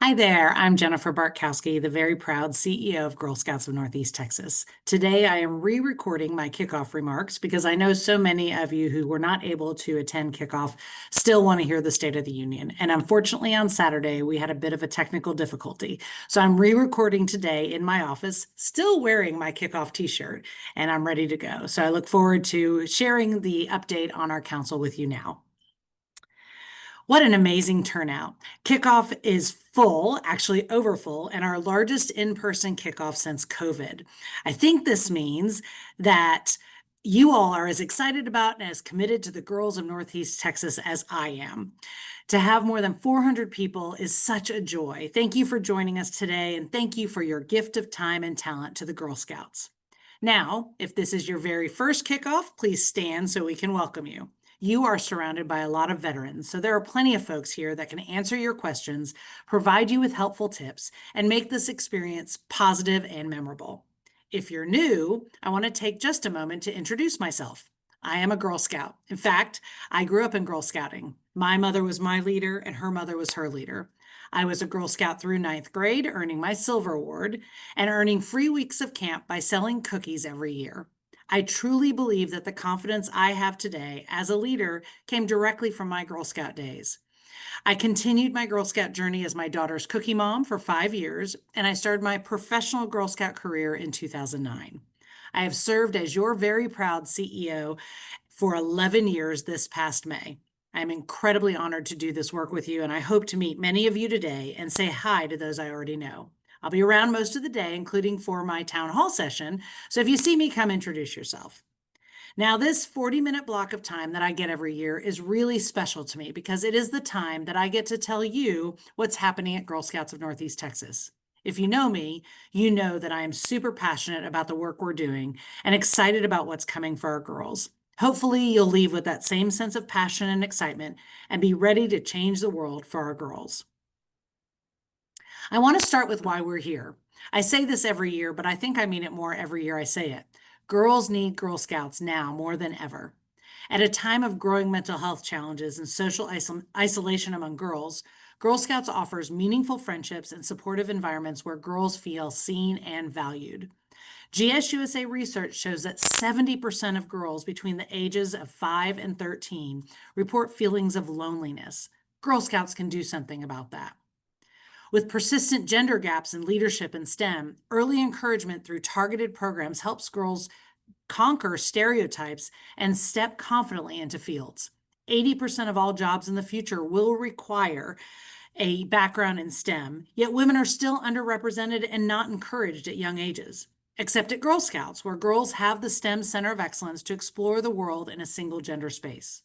Hi there, I'm Jennifer Bartkowski, the very proud CEO of Girl Scouts of Northeast Texas. Today, I am re-recording my kickoff remarks because I know so many of you who were not able to attend kickoff still want to hear the State of the Union. And unfortunately, on Saturday, we had a bit of a technical difficulty. So I'm re-recording today in my office, still wearing my kickoff t-shirt, and I'm ready to go. So I look forward to sharing the update on our council with you now. What an amazing turnout. Kickoff is full, actually over full, and our largest in-person kickoff since COVID. I think this means that you all are as excited about and as committed to the girls of Northeast Texas as I am. To have more than 400 people is such a joy. Thank you for joining us today, and thank you for your gift of time and talent to the Girl Scouts. Now, if this is your very first kickoff, please stand so we can welcome you. You are surrounded by a lot of veterans, so there are plenty of folks here that can answer your questions, provide you with helpful tips, and make this experience positive and memorable. If you're new, I want to take just a moment to introduce myself. I am a Girl Scout. In fact, I grew up in Girl Scouting. My mother was my leader, and her mother was her leader. I was a Girl Scout through ninth grade, earning my Silver Award and earning free weeks of camp by selling cookies every year. I truly believe that the confidence I have today as a leader came directly from my Girl Scout days. I continued my Girl Scout journey as my daughter's cookie mom for 5 years, and I started my professional Girl Scout career in 2009. I have served as your very proud CEO for 11 years this past May. I'm incredibly honored to do this work with you, and I hope to meet many of you today and say hi to those I already know. I'll be around most of the day, including for my town hall session, so if you see me, come introduce yourself. Now, this 40-minute block of time that I get every year is really special to me because it is the time that I get to tell you what's happening at Girl Scouts of Northeast Texas. If you know me, you know that I am super passionate about the work we're doing and excited about what's coming for our girls. Hopefully, you'll leave with that same sense of passion and excitement and be ready to change the world for our girls. I want to start with why we're here. I say this every year, but I think I mean it more every year I say it. Girls need Girl Scouts now more than ever. At a time of growing mental health challenges and social isolation among girls, Girl Scouts offers meaningful friendships and supportive environments where girls feel seen and valued. GSUSA research shows that 70% of girls between the ages of 5 and 13 report feelings of loneliness. Girl Scouts can do something about that. With persistent gender gaps in leadership and STEM, early encouragement through targeted programs helps girls conquer stereotypes and step confidently into fields. 80% of all jobs in the future will require a background in STEM, yet women are still underrepresented and not encouraged at young ages, except at Girl Scouts, where girls have the STEM Center of Excellence to explore the world in a single gender space.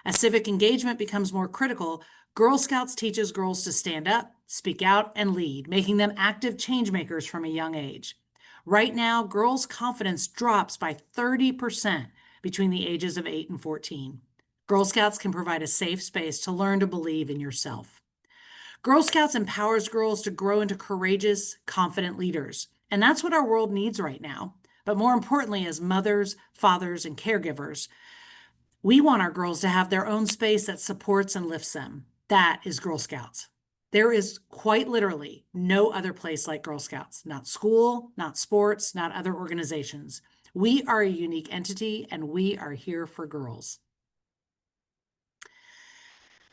As civic engagement becomes more critical, Girl Scouts teaches girls to stand up, speak out, and lead, making them active changemakers from a young age. Right now, girls' confidence drops by 30% between the ages of 8 and 14. Girl Scouts can provide a safe space to learn to believe in yourself. Girl Scouts empowers girls to grow into courageous, confident leaders. And that's what our world needs right now. But more importantly, as mothers, fathers, and caregivers, we want our girls to have their own space that supports and lifts them. That is Girl Scouts. There is quite literally no other place like Girl Scouts, not school, not sports, not other organizations. We are a unique entity and we are here for girls.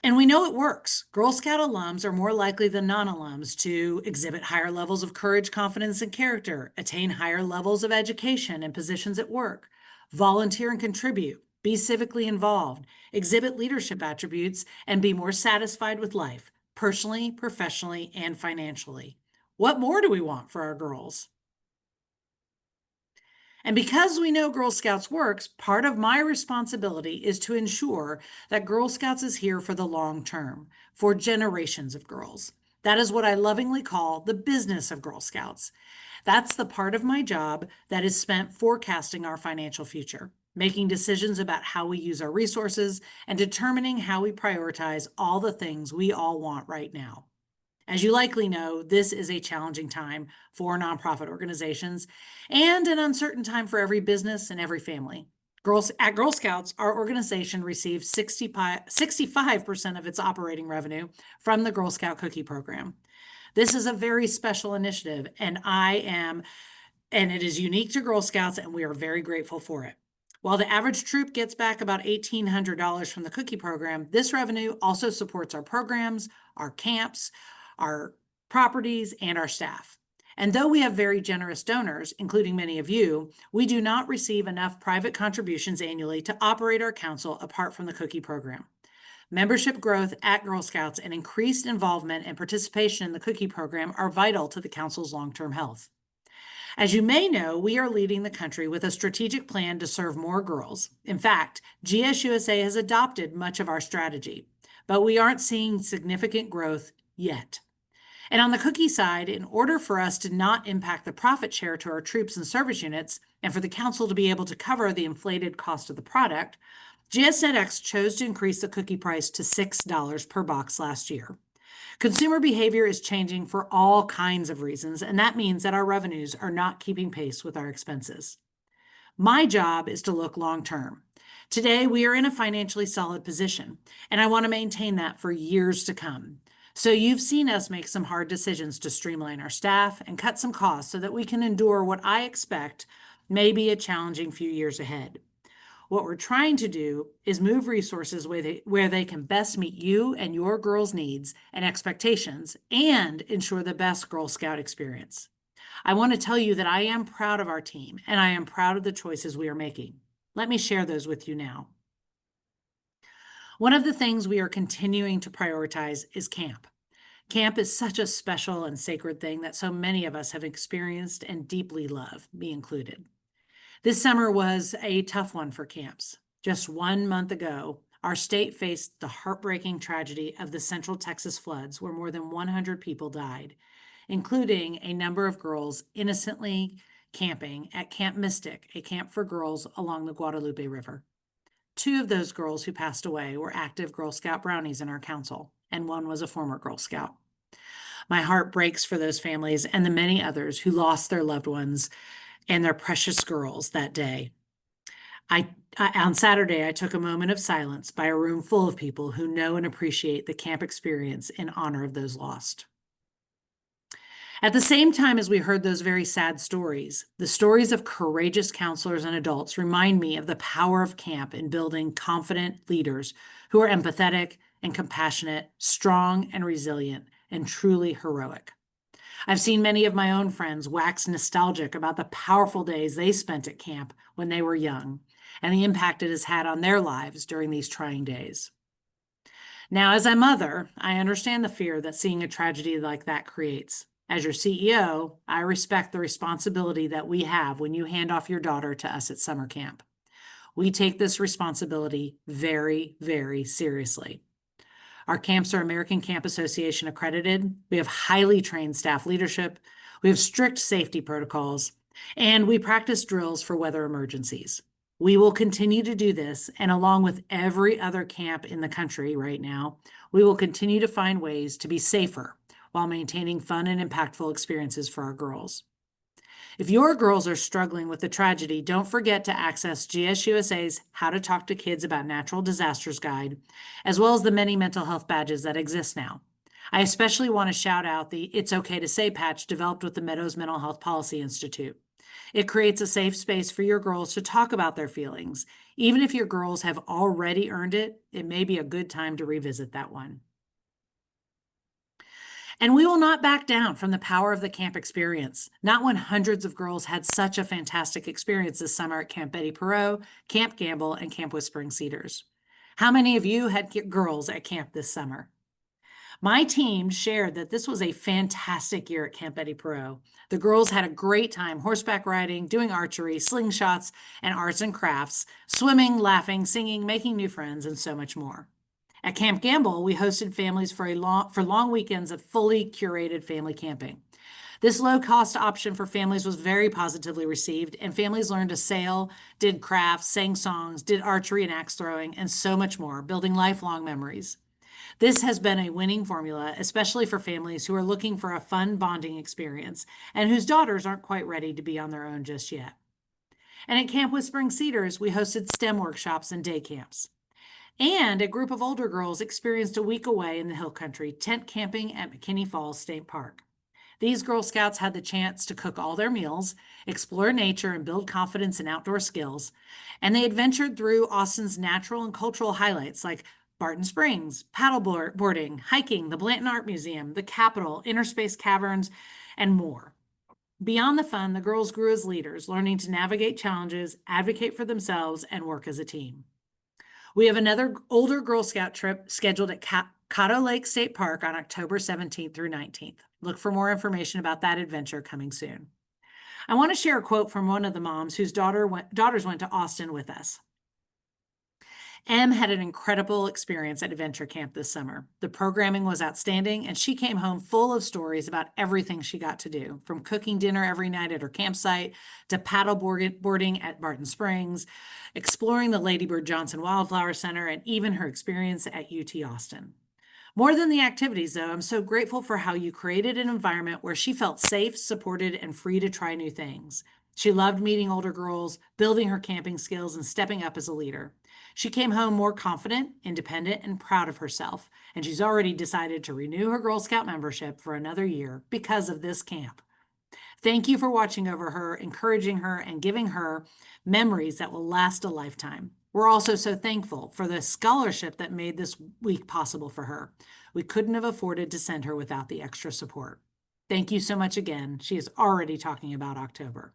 And we know it works. Girl Scout alums are more likely than non-alums to exhibit higher levels of courage, confidence, and character, attain higher levels of education and positions at work, volunteer and contribute, be civically involved, exhibit leadership attributes, and be more satisfied with life, personally, professionally, and financially. What more do we want for our girls? And because we know Girl Scouts works, part of my responsibility is to ensure that Girl Scouts is here for the long term, for generations of girls. That is what I lovingly call the business of Girl Scouts. That's the part of my job that is spent forecasting our financial future, making decisions about how we use our resources, and determining how we prioritize all the things we all want right now. As you likely know, this is a challenging time for nonprofit organizations and an uncertain time for every business and every family. At Girl Scouts, our organization receives 65% of its operating revenue from the Girl Scout Cookie Program. This is a very special initiative, and it is unique to Girl Scouts, and we are very grateful for it. While the average troop gets back about $1,800 from the cookie program, this revenue also supports our programs, our camps, our properties, and our staff. And though we have very generous donors, including many of you, we do not receive enough private contributions annually to operate our council apart from the cookie program. Membership growth at Girl Scouts and increased involvement and participation in the cookie program are vital to the council's long-term health. As you may know, we are leading the country with a strategic plan to serve more girls. In fact, GSUSA has adopted much of our strategy, but we aren't seeing significant growth yet. And on the cookie side, in order for us to not impact the profit share to our troops and service units, and for the council to be able to cover the inflated cost of the product, GSNetX chose to increase the cookie price to $6 per box last year. Consumer behavior is changing for all kinds of reasons, and that means that our revenues are not keeping pace with our expenses. My job is to look long-term. Today, we are in a financially solid position, and I want to maintain that for years to come. So you've seen us make some hard decisions to streamline our staff and cut some costs so that we can endure what I expect may be a challenging few years ahead. What we're trying to do is move resources where they can best meet you and your girls' needs and expectations and ensure the best Girl Scout experience. I want to tell you that I am proud of our team and I am proud of the choices we are making. Let me share those with you now. One of the things we are continuing to prioritize is camp. Camp is such a special and sacred thing that so many of us have experienced and deeply love, me included. This summer was a tough one for camps. Just 1 month ago, our state faced the heartbreaking tragedy of the Central Texas floods, where more than 100 people died, including a number of girls innocently camping at Camp Mystic, a camp for girls along the Guadalupe River. 2 of those girls who passed away were active Girl Scout brownies in our council, and one was a former Girl Scout. My heart breaks for those families and the many others who lost their loved ones and their precious girls that day. On Saturday, I took a moment of silence by a room full of people who know and appreciate the camp experience in honor of those lost. At the same time as we heard those very sad stories, the stories of courageous counselors and adults remind me of the power of camp in building confident leaders who are empathetic and compassionate, strong and resilient, and truly heroic. I've seen many of my own friends wax nostalgic about the powerful days they spent at camp when they were young and the impact it has had on their lives during these trying days. Now, as a mother, I understand the fear that seeing a tragedy like that creates. As your CEO, I respect the responsibility that we have when you hand off your daughter to us at summer camp. We take this responsibility very, very seriously. Our camps are American Camp Association accredited. We have highly trained staff leadership. We have strict safety protocols, and we practice drills for weather emergencies. We will continue to do this, and along with every other camp in the country right now, we will continue to find ways to be safer while maintaining fun and impactful experiences for our girls. If your girls are struggling with the tragedy, don't forget to access GSUSA's How to Talk to Kids About Natural Disasters guide, as well as the many mental health badges that exist now. I especially want to shout out the It's Okay to Say patch developed with the Meadows Mental Health Policy Institute. It creates a safe space for your girls to talk about their feelings. Even if your girls have already earned it, it may be a good time to revisit that one. And we will not back down from the power of the camp experience. Not when hundreds of girls had such a fantastic experience this summer at Camp Betty Perot, Camp Gamble, and Camp Whispering Cedars. How many of you had girls at camp this summer? My team shared that this was a fantastic year at Camp Betty Perot. The girls had a great time horseback riding, doing archery, slingshots, and arts and crafts, swimming, laughing, singing, making new friends, and so much more. At Camp Gamble, we hosted families for long weekends of fully curated family camping. This low-cost option for families was very positively received, and families learned to sail, did crafts, sang songs, did archery and axe throwing, and so much more, building lifelong memories. This has been a winning formula, especially for families who are looking for a fun bonding experience and whose daughters aren't quite ready to be on their own just yet. And at Camp Whispering Cedars, we hosted STEM workshops and day camps. And a group of older girls experienced a week away in the hill country, tent camping at McKinney Falls State Park. These Girl Scouts had the chance to cook all their meals, explore nature, and build confidence in outdoor skills. And they adventured through Austin's natural and cultural highlights like Barton Springs, paddleboarding, hiking, the Blanton Art Museum, the Capitol, Interspace Caverns, and more. Beyond the fun, the girls grew as leaders, learning to navigate challenges, advocate for themselves, and work as a team. We have another older Girl Scout trip scheduled at Caddo Lake State Park on October 17th through 19th. Look for more information about that adventure coming soon. I want to share a quote from one of the moms whose daughters went to Austin with us. Em had an incredible experience at Adventure Camp this summer. The programming was outstanding, and she came home full of stories about everything she got to do, from cooking dinner every night at her campsite to paddle boarding at Barton Springs, exploring the Lady Bird Johnson Wildflower Center, and even her experience at UT Austin. More than the activities, though, I'm so grateful for how you created an environment where she felt safe, supported, and free to try new things. She loved meeting older girls, building her camping skills, and stepping up as a leader. She came home more confident, independent, and proud of herself, and she's already decided to renew her Girl Scout membership for another year because of this camp. Thank you for watching over her, encouraging her, and giving her memories that will last a lifetime. We're also so thankful for the scholarship that made this week possible for her. We couldn't have afforded to send her without the extra support. Thank you so much again. She is already talking about October.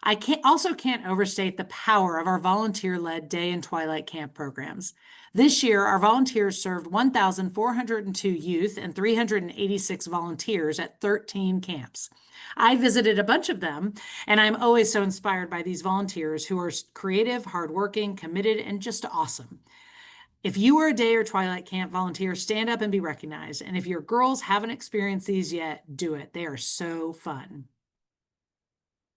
I can't overstate the power of our volunteer-led day and twilight camp programs. This year, our volunteers served 1,402 youth and 386 volunteers at 13 camps. I visited a bunch of them, and I'm always so inspired by these volunteers who are creative, hardworking, committed, and just awesome. If you are a day or twilight camp volunteer, stand up and be recognized. And if your girls haven't experienced these yet, do it. They are so fun.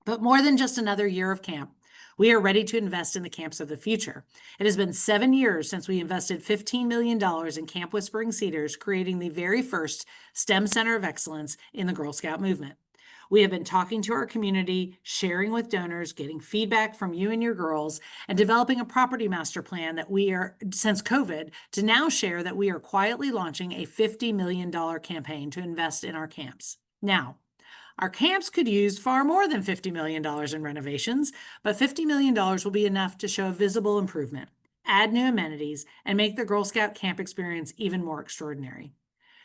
But more than just another year of camp, we are ready to invest in the camps of the future. It has been 7 years since we invested $15 million in Camp Whispering Cedars, creating the very first STEM Center of Excellence in the Girl Scout movement. We have been talking to our community, sharing with donors, getting feedback from you and your girls, and developing a property master plan that we are, since COVID, to now share that we are quietly launching a $50 million campaign to invest in our camps. Now, our camps could use far more than $50 million in renovations, but $50 million will be enough to show a visible improvement, add new amenities, and make the Girl Scout camp experience even more extraordinary.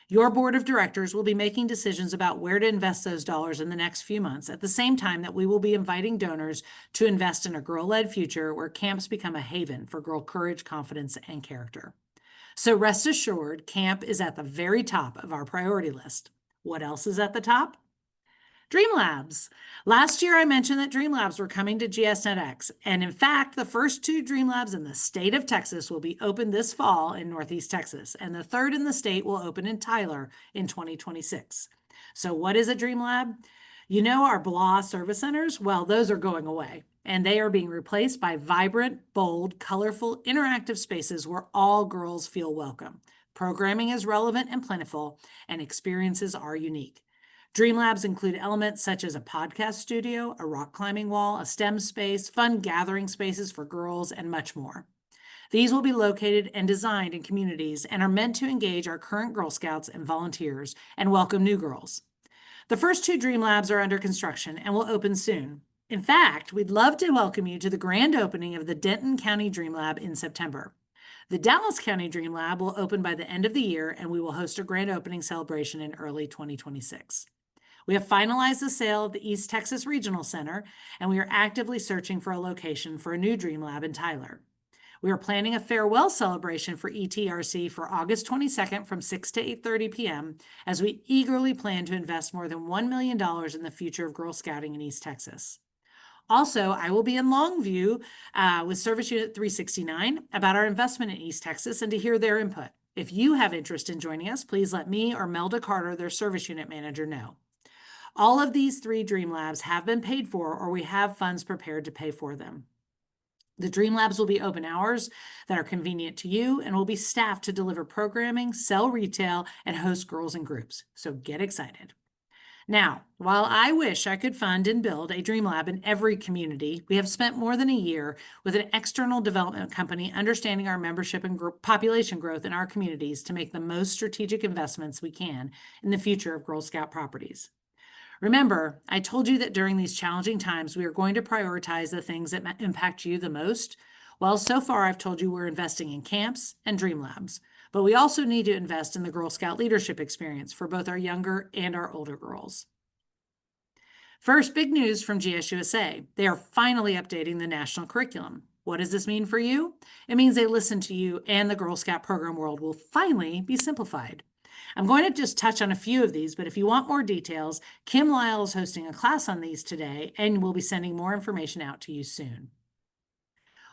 Your board of directors will be making decisions about where to invest those dollars in the next few months, at the same time that we will be inviting donors to invest in a girl-led future where camps become a haven for girl courage, confidence, and character. So rest assured, camp is at the very top of our priority list. What else is at the top? Dream Labs. Last year, I mentioned that Dream Labs were coming to GSNetX, and in fact, the first 2 Dream Labs in the state of Texas will be open this fall in Northeast Texas, and the third in the state will open in Tyler in 2026. So what is a Dream Lab? You know our blah service centers? Well, those are going away, and they are being replaced by vibrant, bold, colorful, interactive spaces where all girls feel welcome. Programming is relevant and plentiful, and experiences are unique. Dream Labs include elements such as a podcast studio, a rock climbing wall, a STEM space, fun gathering spaces for girls, and much more. These will be located and designed in communities and are meant to engage our current Girl Scouts and volunteers and welcome new girls. The first 2 Dream Labs are under construction and will open soon. In fact, we'd love to welcome you to the grand opening of the Denton County Dream Lab in September. The Dallas County Dream Lab will open by the end of the year, and we will host a grand opening celebration in early 2026. We have finalized the sale of the East Texas Regional Center, and we are actively searching for a location for a new Dream Lab in Tyler. We are planning a farewell celebration for ETRC for August 22nd from 6 to 8:30 p.m. as we eagerly plan to invest more than $1 million in the future of Girl Scouting in East Texas. Also, I will be in Longview with Service Unit 369 about our investment in East Texas and to hear their input. If you have interest in joining us, please let me or Melda Carter, their Service Unit Manager, know. All of these 3 Dream Labs have been paid for, or we have funds prepared to pay for them. The Dream Labs will be open hours that are convenient to you and will be staffed to deliver programming, sell retail, and host girls in groups. So get excited. Now, while I wish I could fund and build a dream lab in every community, we have spent more than a year with an external development company understanding our membership and population growth in our communities to make the most strategic investments we can in the future of Girl Scout properties. Remember, I told you that during these challenging times, we are going to prioritize the things that impact you the most. Well, so far, I've told you we're investing in camps and dream labs, but we also need to invest in the Girl Scout leadership experience for both our younger and our older girls. First, big news from GSUSA. They are finally updating the national curriculum. What does this mean for you? It means they listen to you, and the Girl Scout program world will finally be simplified. I'm going to just touch on a few of these, but if you want more details, Kim Lyle is hosting a class on these today, and we'll be sending more information out to you soon.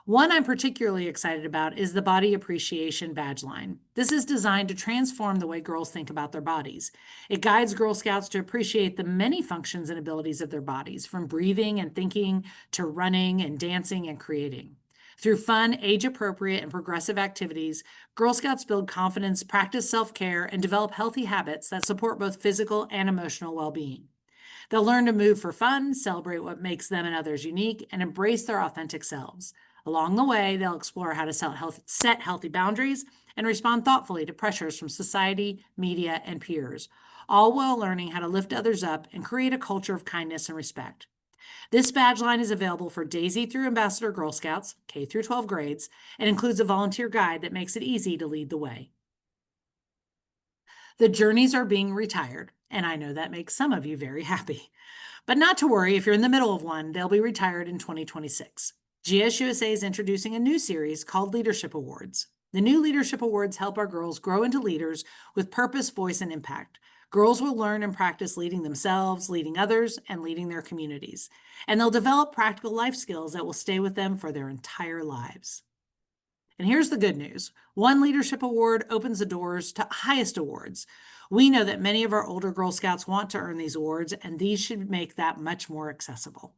One I'm particularly excited about is the Body Appreciation Badge line. This is designed to transform the way girls think about their bodies. It guides Girl Scouts to appreciate the many functions and abilities of their bodies, from breathing and thinking to running and dancing and creating. Through fun, age-appropriate, and progressive activities, Girl Scouts build confidence, practice self-care, and develop healthy habits that support both physical and emotional well-being. They'll learn to move for fun, celebrate what makes them and others unique, and embrace their authentic selves. Along the way, they'll explore how to set healthy boundaries and respond thoughtfully to pressures from society, media, and peers, all while learning how to lift others up and create a culture of kindness and respect. This badge line is available for Daisy through Ambassador Girl Scouts, K through 12 grades, and includes a volunteer guide that makes it easy to lead the way. The journeys are being retired, and I know that makes some of you very happy. But not to worry, if you're in the middle of one, they'll be retired in 2026. GSUSA is introducing a new series called Leadership Awards. The new Leadership Awards help our girls grow into leaders with purpose, voice, and impact. Girls will learn and practice leading themselves, leading others, and leading their communities. And they'll develop practical life skills that will stay with them for their entire lives. And here's the good news. One leadership award opens the doors to highest awards. We know that many of our older Girl Scouts want to earn these awards, and these should make that much more accessible.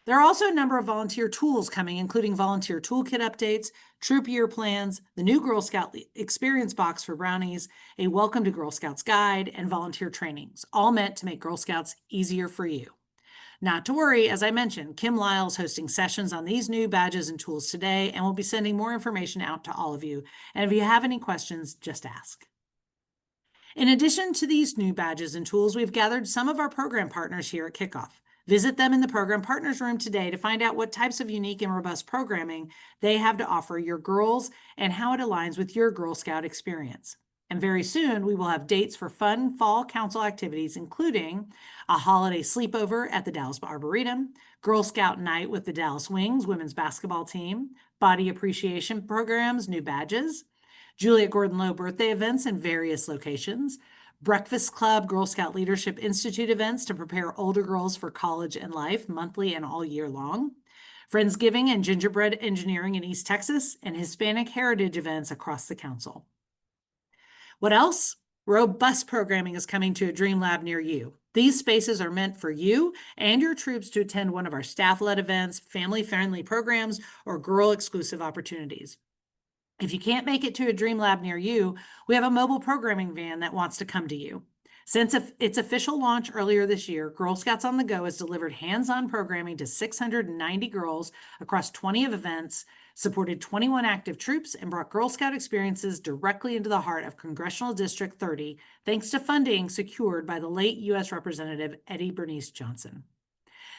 There are also a number of volunteer tools coming, including volunteer toolkit updates, troop year plans, the new Girl Scout experience box for brownies, a Welcome to Girl Scouts guide, and volunteer trainings, all meant to make Girl Scouts easier for you. Not to worry, as I mentioned, Kim Lyle is hosting sessions on these new badges and tools today, and we'll be sending more information out to all of you. And if you have any questions, just ask. In addition to these new badges and tools, we've gathered some of our program partners here at Kickoff. Visit them in the Program Partners Room today to find out what types of unique and robust programming they have to offer your girls and how it aligns with your Girl Scout experience. And very soon, we will have dates for fun fall council activities, including a holiday sleepover at the Dallas Arboretum, Girl Scout night with the Dallas Wings women's basketball team, body appreciation programs, new badges, Juliet Gordon Low birthday events in various locations, Breakfast Club Girl Scout Leadership Institute events to prepare older girls for college and life monthly and all year long, Friendsgiving and gingerbread engineering in East Texas, and Hispanic heritage events across the council. What else? Robust programming is coming to a Dream Lab near you. These spaces are meant for you and your troops to attend one of our staff-led events, family-friendly programs, or girl-exclusive opportunities. If you can't make it to a Dream Lab near you, we have a mobile programming van that wants to come to you. Since its official launch earlier this year, Girl Scouts on the Go has delivered hands-on programming to 690 girls across 20 events, supported 21 active troops, and brought Girl Scout experiences directly into the heart of Congressional District 30, thanks to funding secured by the late U.S. Representative Eddie Bernice Johnson.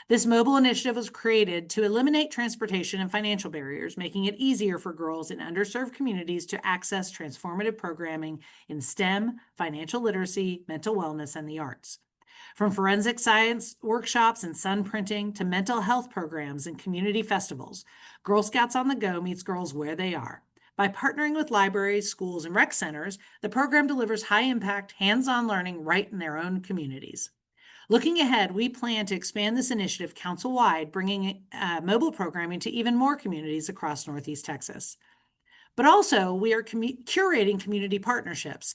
This mobile initiative was created to eliminate transportation and financial barriers, making it easier for girls in underserved communities to access transformative programming in STEM, financial literacy, mental wellness, and the arts. From forensic science workshops and sun printing to mental health programs and community festivals, Girl Scouts on the Go meets girls where they are. By partnering with libraries, schools, and rec centers, the program delivers high-impact, hands-on learning right in their own communities. Looking ahead, we plan to expand this initiative council-wide, bringing mobile programming to even more communities across Northeast Texas. But also, we are curating community partnerships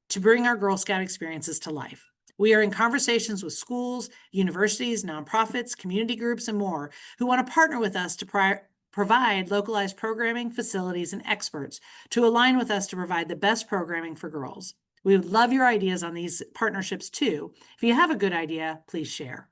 to bring our Girl Scout experiences to life. We are in conversations with schools, universities, nonprofits, community groups, and more who want to partner with us to provide localized programming, facilities, and experts to align with us to provide the best programming for girls. We would love your ideas on these partnerships too. If you have a good idea, please share.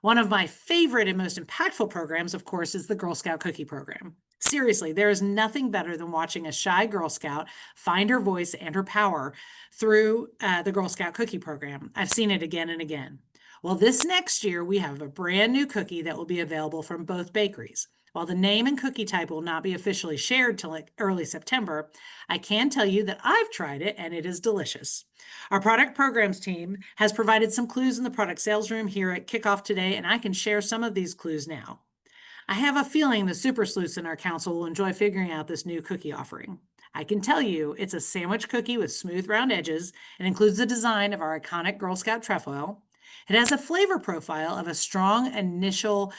One of my favorite and most impactful programs, of course, is the Girl Scout Cookie Program. Seriously, there is nothing better than watching a shy Girl Scout find her voice and her power through the Girl Scout Cookie Program. I've seen it again and again. Well, this next year, we have a brand new cookie that will be available from both bakeries. While the name and cookie type will not be officially shared till like early September, I can tell you that I've tried it and it is delicious. Our product programs team has provided some clues in the product sales room here at Kickoff today, and I can share some of these clues now. I have a feeling the super sleuths in our council will enjoy figuring out this new cookie offering. I can tell you it's a sandwich cookie with smooth round edges and includes the design of our iconic Girl Scout trefoil. It has a flavor profile of a strong initial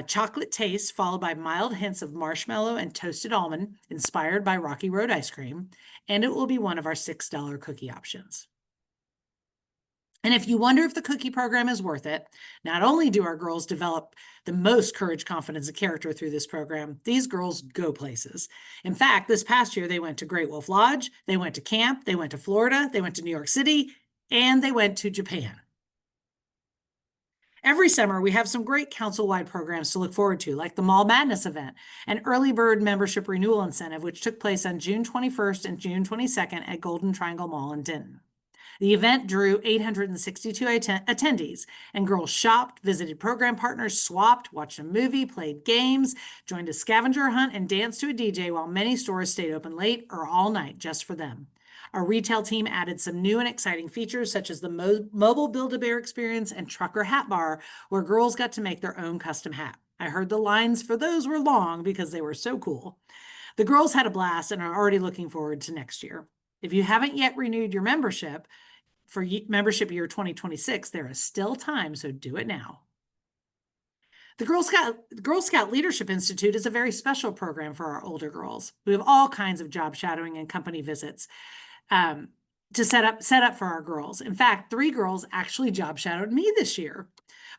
chocolate taste, followed by mild hints of marshmallow and toasted almond, inspired by Rocky Road ice cream, and it will be one of our $6 cookie options. And if you wonder if the cookie program is worth it, not only do our girls develop the most courage, confidence, and character through this program, these girls go places. In fact, this past year, they went to Great Wolf Lodge, they went to camp, they went to Florida, they went to New York City, and they went to Japan. Every summer, we have some great council-wide programs to look forward to, like the Mall Madness event, an early bird membership renewal incentive, which took place on June 21st and June 22nd at Golden Triangle Mall in Denton. The event drew 862 attendees, and girls shopped, visited program partners, swapped, watched a movie, played games, joined a scavenger hunt, and danced to a DJ while many stores stayed open late or all night just for them. Our retail team added some new and exciting features such as the mobile Build-A-Bear experience and Trucker Hat Bar, where girls got to make their own custom hat. I heard the lines for those were long because they were so cool. The girls had a blast and are already looking forward to next year. If you haven't yet renewed your membership for membership year 2026, there is still time, so do it now. The Girl Scout Leadership Institute is a very special program for our older girls. We have all kinds of job shadowing and company visits to set up for our girls. In fact, 3 girls actually job shadowed me this year.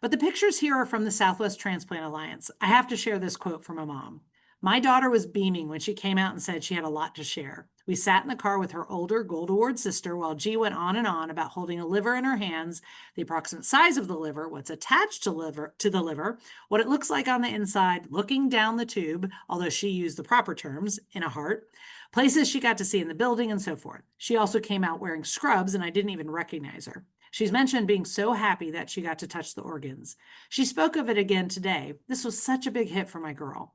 But the pictures here are from the Southwest Transplant Alliance. I have to share this quote from a mom. My daughter was beaming when she came out and said she had a lot to share. We sat in the car with her older Gold Award sister while G went on and on about holding a liver in her hands, the approximate size of the liver, what's attached to the liver, what it looks like on the inside, looking down the tube, although she used the proper terms, in a heart, places she got to see in the building, and so forth. She also came out wearing scrubs, and I didn't even recognize her. She's mentioned being so happy that she got to touch the organs. She spoke of it again today. This was such a big hit for my girl.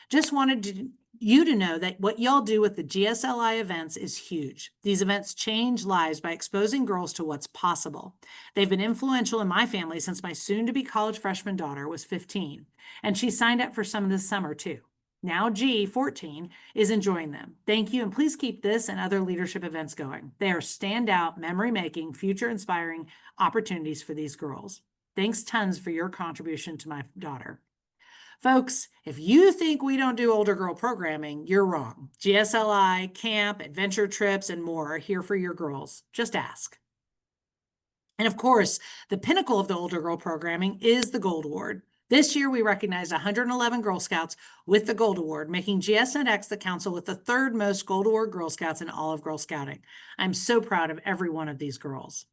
Just wanted you to know that what y'all do with the GSLI events is huge. These events change lives by exposing girls to what's possible. They've been influential in my family since my soon-to-be college freshman daughter was 15, and she signed up for some this summer too. Now G, 14, is enjoying them. Thank you, and please keep this and other leadership events going. They are standout, memory-making, future-inspiring opportunities for these girls. Thanks tons for your contribution to my daughter. Folks, if you think we don't do older girl programming, you're wrong. GSLI, camp, adventure trips, and more are here for your girls. Just ask. And of course, the pinnacle of the older girl programming is the Gold Award. This year, we recognized 111 Girl Scouts with the Gold Award, making GSNX the council with the 3rd most Gold Award Girl Scouts in all of Girl Scouting. I'm so proud of every one of these girls.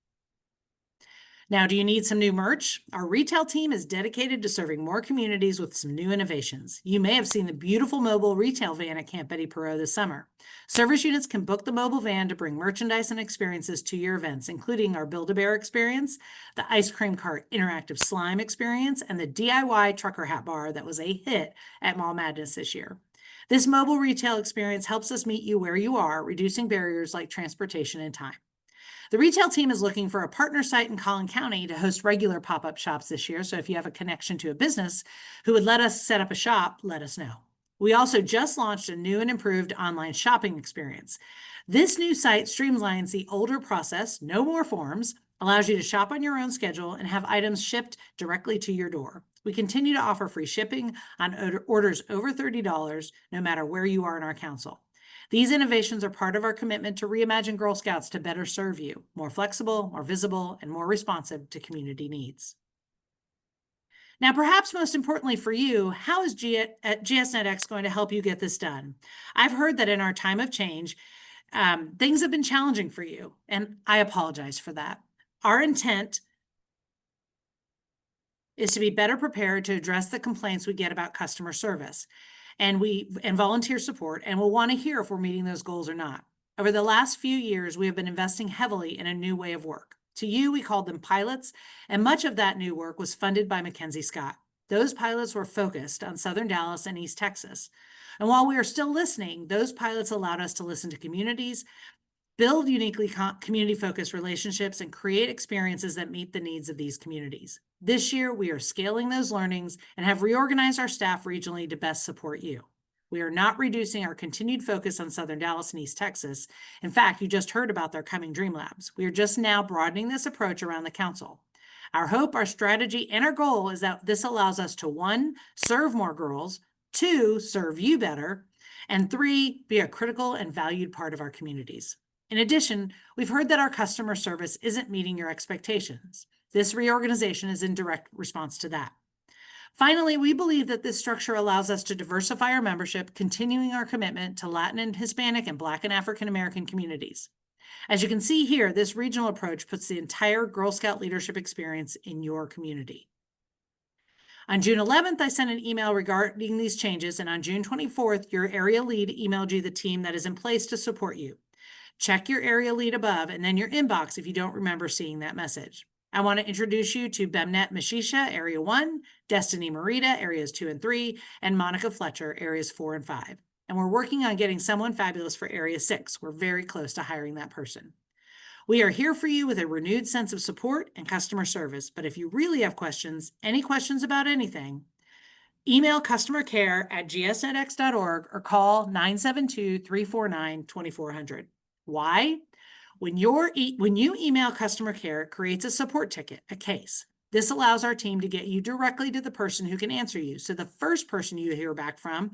Now, do you need some new merch? Our retail team is dedicated to serving more communities with some new innovations. You may have seen the beautiful mobile retail van at Camp Betty Perot this summer. Service units can book the mobile van to bring merchandise and experiences to your events, including our Build-A-Bear experience, the ice cream cart interactive slime experience, and the DIY trucker hat bar that was a hit at Mall Madness this year. This mobile retail experience helps us meet you where you are, reducing barriers like transportation and time. The retail team is looking for a partner site in Collin County to host regular pop-up shops this year. So if you have a connection to a business who would let us set up a shop, let us know. We also just launched a new and improved online shopping experience. This new site streamlines the older process, no more forms, allows you to shop on your own schedule and have items shipped directly to your door. We continue to offer free shipping on orders over $30, no matter where you are in our council. These innovations are part of our commitment to reimagine Girl Scouts to better serve you, more flexible, more visible, and more responsive to community needs. Now, perhaps most importantly for you, how is GSNetX going to help you get this done? I've heard that in our time of change, Things have been challenging for you, and I apologize for that. Our intent is to be better prepared to address the complaints we get about customer service and volunteer support, and we'll want to hear if we're meeting those goals or not. Over the last few years, we have been investing heavily in a new way of work. To you, we called them pilots, and much of that new work was funded by Mackenzie Scott. Those pilots were focused on Southern Dallas and East Texas. And while we are still listening, those pilots allowed us to listen to communities, build uniquely community-focused relationships, and create experiences that meet the needs of these communities. This year, we are scaling those learnings and have reorganized our staff regionally to best support you. We are not reducing our continued focus on Southern Dallas and East Texas. In fact, you just heard about their coming Dream Labs. We are just now broadening this approach around the council. Our hope, our strategy, and our goal is that this allows us to 1, serve more girls, 2, serve you better, and 3, be a critical and valued part of our communities. In addition, we've heard that our customer service isn't meeting your expectations. This reorganization is in direct response to that. Finally, we believe that this structure allows us to diversify our membership, continuing our commitment to Latin and Hispanic and Black and African American communities. As you can see here, this regional approach puts the entire Girl Scout leadership experience in your community. On June 11th, I sent an email regarding these changes, and on June 24th, your area lead emailed you the team that is in place to support you. Check your area lead above and then your inbox if you don't remember seeing that message. I want to introduce you to Bemnet Mashisha, Area 1, Destiny Marita, Areas 2 and 3, and Monica Fletcher, Areas 4 and 5. And we're working on getting someone fabulous for Area 6. We're very close to hiring that person. We are here for you with a renewed sense of support and customer service, but if you really have questions, any questions about anything, email customercare@gsnetx.org or call 972-349-2400. Why? When you email customer care, it creates a support ticket, a case. This allows our team to get you directly to the person who can answer you. So the first person you hear back from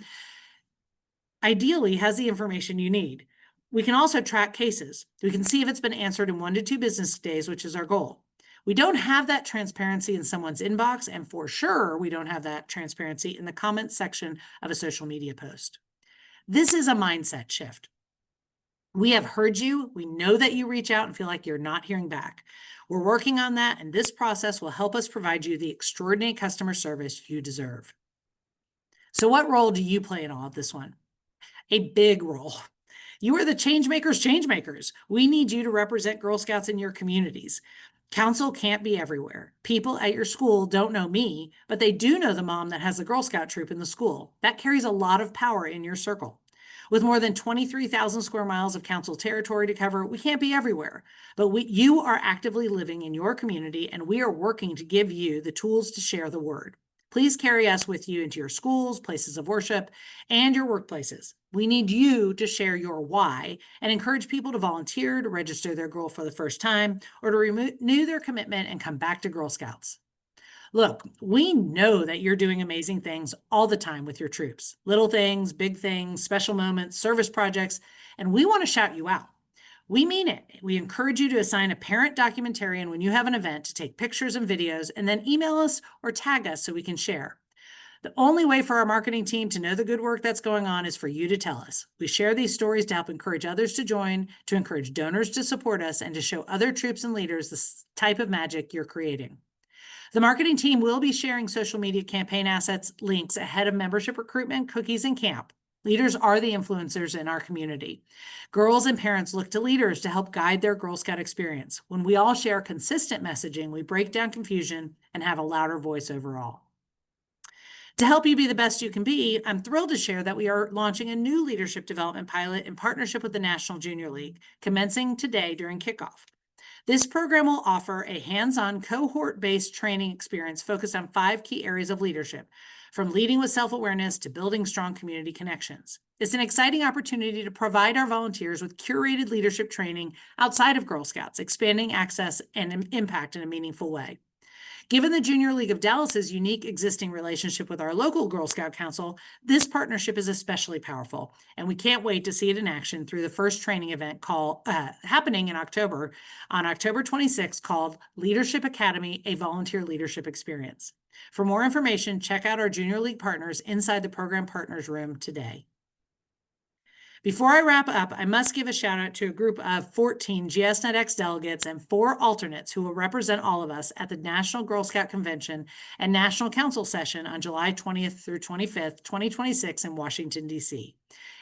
ideally has the information you need. We can also track cases. We can see if it's been answered in 1 to 2 business days, which is our goal. We don't have that transparency in someone's inbox, and for sure, we don't have that transparency in the comments section of a social media post. This is a mindset shift. We have heard you. We know that you reach out and feel like you're not hearing back. We're working on that, and this process will help us provide you the extraordinary customer service you deserve. So what role do you play in all of this one? A big role. You are the change makers. We need you to represent Girl Scouts in your communities. Council can't be everywhere. People at your school don't know me, but they do know the mom that has a Girl Scout troop in the school. That carries a lot of power in your circle. With more than 23,000 square miles of council territory to cover, we can't be everywhere, but you are actively living in your community, and we are working to give you the tools to share the word. Please carry us with you into your schools, places of worship, and your workplaces. We need you to share your why and encourage people to volunteer, to register their girl for the first time, or to renew their commitment and come back to Girl Scouts. Look, we know that you're doing amazing things all the time with your troops. Little things, big things, special moments, service projects, and we want to shout you out. We mean it. We encourage you to assign a parent documentarian when you have an event to take pictures and videos, and then email us or tag us so we can share. The only way for our marketing team to know the good work that's going on is for you to tell us. We share these stories to help encourage others to join, to encourage donors to support us, and to show other troops and leaders the type of magic you're creating. The marketing team will be sharing social media campaign assets, links ahead of membership recruitment, cookies, and camp. Leaders are the influencers in our community. Girls and parents look to leaders to help guide their Girl Scout experience. When we all share consistent messaging, we break down confusion and have a louder voice overall. To help you be the best you can be, I'm thrilled to share that we are launching a new leadership development pilot in partnership with the National Junior League, commencing today during kickoff. This program will offer a hands-on cohort-based training experience focused on 5 key areas of leadership, from leading with self-awareness to building strong community connections. It's an exciting opportunity to provide our volunteers with curated leadership training outside of Girl Scouts, expanding access and impact in a meaningful way. Given the Junior League of Dallas's unique existing relationship with our local Girl Scout Council, this partnership is especially powerful, and we can't wait to see it in action through the first training event happening in October, on October 26th, called Leadership Academy, a Volunteer Leadership Experience. For more information, check out our Junior League partners inside the Program Partners Room today. Before I wrap up, I must give a shout out to a group of 14 GSNetX delegates and 4 alternates who will represent all of us at the National Girl Scout Convention and National Council Session on July 20th through 25th, 2026 in Washington, D.C.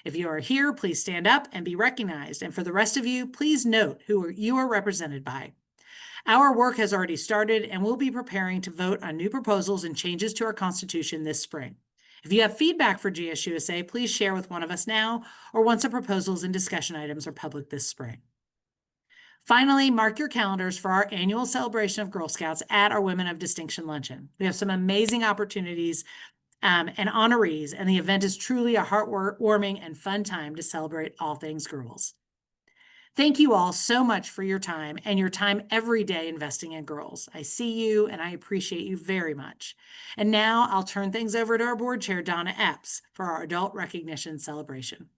If you are here, please stand up and be recognized. And for the rest of you, please note who you are represented by. Our work has already started, and we'll be preparing to vote on new proposals and changes to our Constitution this spring. If you have feedback for GSUSA, please share with one of us now or once the proposals and discussion items are public this spring. Finally, mark your calendars for our annual celebration of Girl Scouts at our Women of Distinction Luncheon. We have some amazing opportunities and honorees, and the event is truly a heartwarming and fun time to celebrate all things girls. Thank you all so much for your time and your time every day investing in girls. I see you and I appreciate you very much. And now I'll turn things over to our board chair, Donna Epps, for our adult recognition celebration.